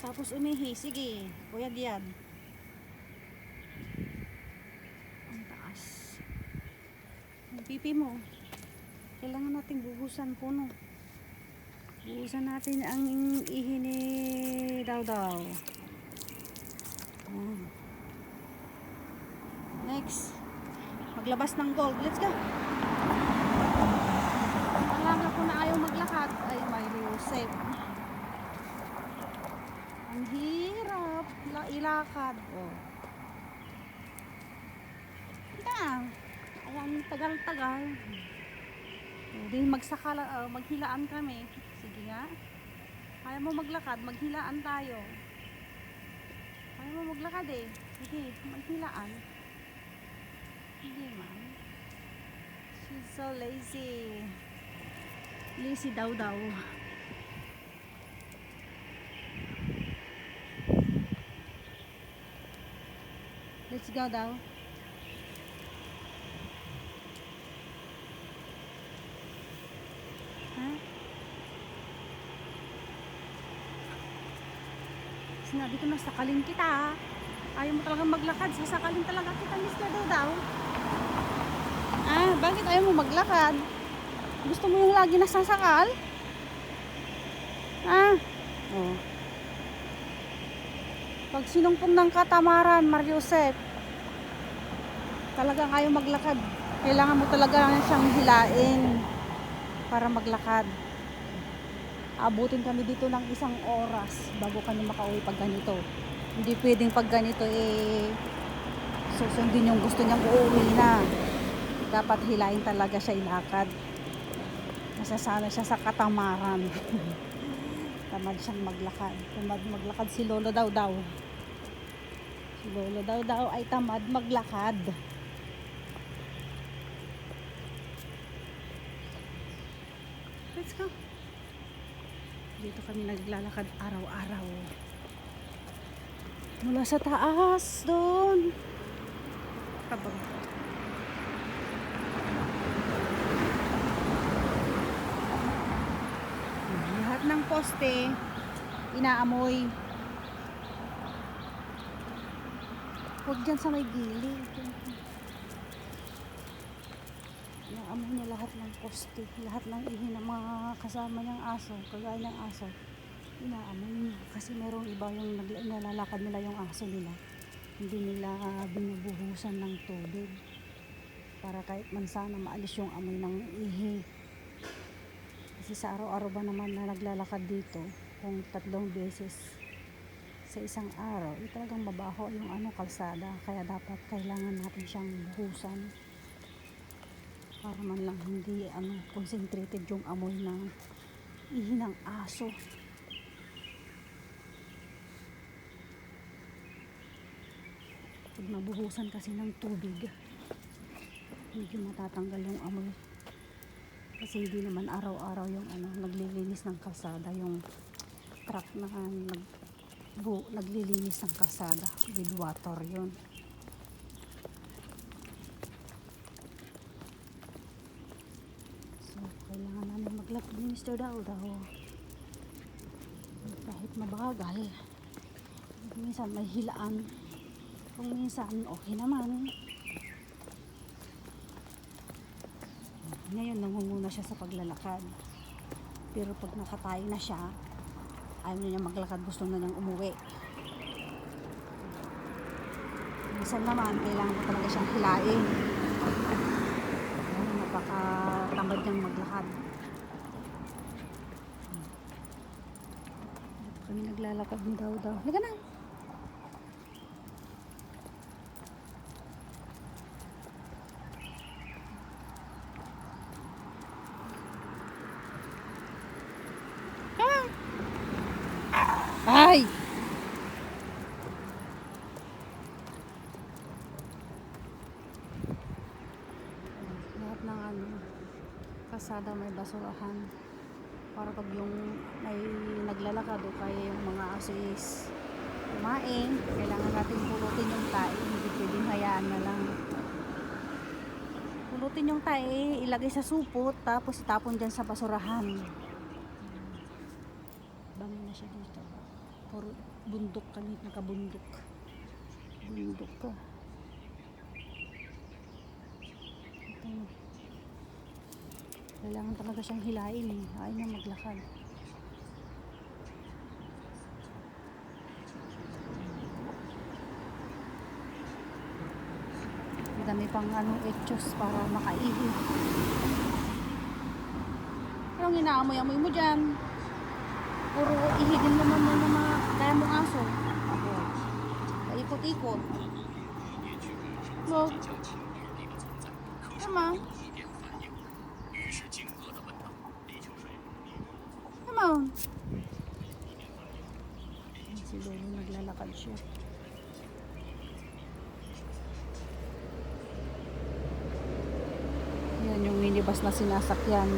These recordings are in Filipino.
Tapos umihi. Sige. Uyag yan. Ang taas. Ang pipi mo. Kailangan natin buhusan puno. Buhusan natin ang ihi ni Daw-Daw. Next. Maglabas ng gold. Let's go. Alaga ko na ayaw maglakad. Ay, may Joseph. Ang hirap ilakad. Oh. Yan. Ayan, tagal-tagal. Hindi maghilaan kami. Sige nga. Kaya mo maglakad, maghilaan tayo. Kaya mo maglakad eh. Sige, maghilaan. Hindi man. She's so lazy. Lazy daw. Let's go daw. Sinabi ko na sakalin kita. Ayaw mo talagang maglakad. Sasakalin talaga kita, Mr. Daw. Bakit ayaw mo maglakad? Gusto mo yung lagi nasasakal? Oh. Pag sinumpong ng katamaran, Mariusep, talagang ayaw maglakad. Kailangan mo talaga siyang hilain para maglakad. Abutin kami dito ng 1 oras bago kami makauwi pag ganito. Hindi pwedeng pag ganito susundin yung gusto niyang uuwi na. Dapat hilain talaga siya ilakad. Nasasana siya sa katamaran. Tamad siyang maglakad. Tamad maglakad si Lolo Daw. Si Lolo Daw ay tamad maglakad. Let's go. Dito kami naglalakad araw-araw. Mula sa taas doon. Kabang. Lahat ng poste inaamoy. Huwag dyan sa may gilid. Inaamoy niya lahat ng poste, lahat ng ihi ng mga kasama niyang aso, kagaya ng aso. Inaamoy niya kasi merong iba yung nalalakad nila yung aso nila. Hindi nila binubuhusan ng tubig para kahit man sana maalis yung amoy ng ihi. Kasi sa araw-araw ba naman na naglalakad dito, kung 3 beses sa isang araw, talagang mabaho yung kalsada. Kaya dapat kailangan natin siyang buhusan para man lang hindi concentrated yung amoy ng ihi ng aso. Pag nabuhusan kasi ng tubig, medyo matatanggal yung amoy. Kasi hindi naman araw-araw yung naglilinis ng kalsada, yung truck na naglilinis ng kalsada with water yun. So kailangan namin maglakad ni Mr. Daw. Kahit mabagal, minsan may hilaan, kung minsan okay naman. Ngayon nangunguna siya sa paglalakad, pero pag nakatayo na siya, ayaw niya maglakad, gusto na niyang umuwi. Minsan naman kailangan mo talaga siyang hilain. Napakatamad niyang maglakad. Dito kami naglalakad ni Daw. Halika na. Ay! Lahat ng kasada may basurahan para pag yung may naglalakad o kaya yung mga aso is kumain, kailangan natin pulutin yung tae. Hindi pwedeng hayaan na lang. Pulutin yung tae, ilagay sa supot, tapos itapon dyan sa basurahan. Bangin na siya dito. Puro bundok kami, nakabundok. Bundok ka. Ito. Kailangan talaga siyang hilain eh. Ayaw na maglakad. Ang dami pang etchos para makaihi. Anong inaamoy-amoy mo dyan? Puro ihi din naman mo ng mga kaya mong aso. Ako. Paikot-ikot. Look. Come on. Come on. Si Lolo naglalakad siya. Yan yung minibus na sinasakyan.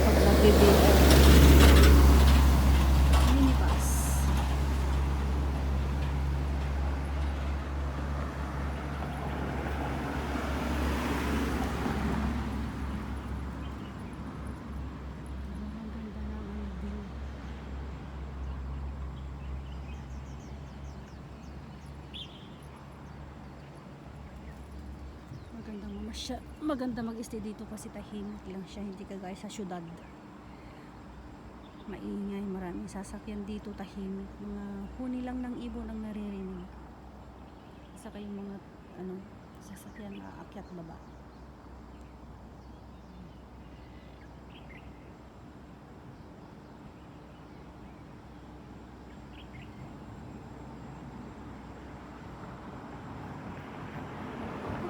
Pag nag-BBM. Minibus. Ang ganda ng view. Maganda mag-stay dito kasi tahimik lang siya, hindi kagaya sa syudad. Maingay, maraming sasakyan dito, tahimik. Mga huni lang ng ibon ang naririnig. Saka yung mga sasakyan na aakyat baba.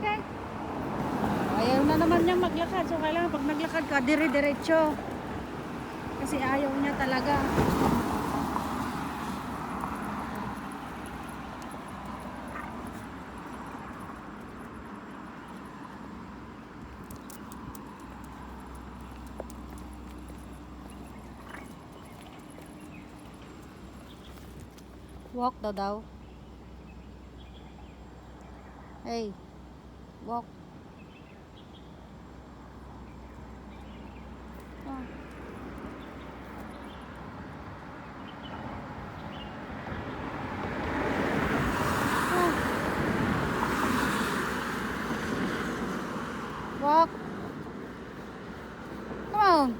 Okay. Ayaw na naman niya maglakad. So kailangan pag naglakad ka, dire-diretso. Kasi ayaw niya talaga. Walk daw. Hey. Walk. Oh. Walk. Come on.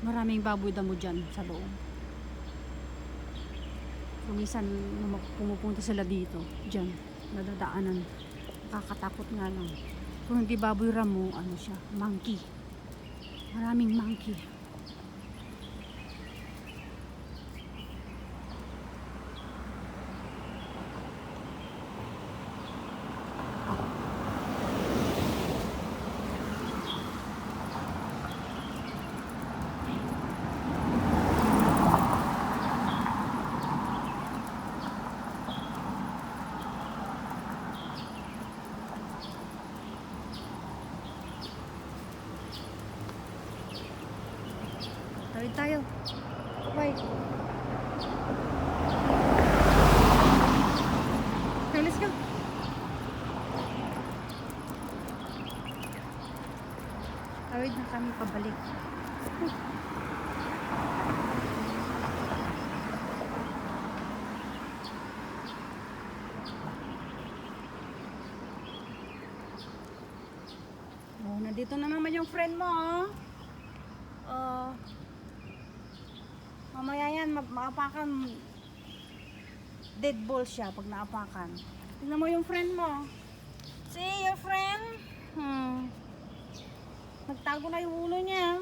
Maraming baboy damo dyan sa loob. Minsan pumupunta sila dito, dyan, nadadaanan. Nakakatakot nga lang. Kung hindi baboy ramo, siya, monkey. Maraming monkey. Tawid tayo. Wait. Okay, let's go. Tawid na kami pabalik. Oh, nandito na naman yung friend mo, oh. Mamaya yan, maapakan. Dead ball siya pag naapakan. Tingnan mo yung friend mo. See your friend? Nagtago na yung ulo niya.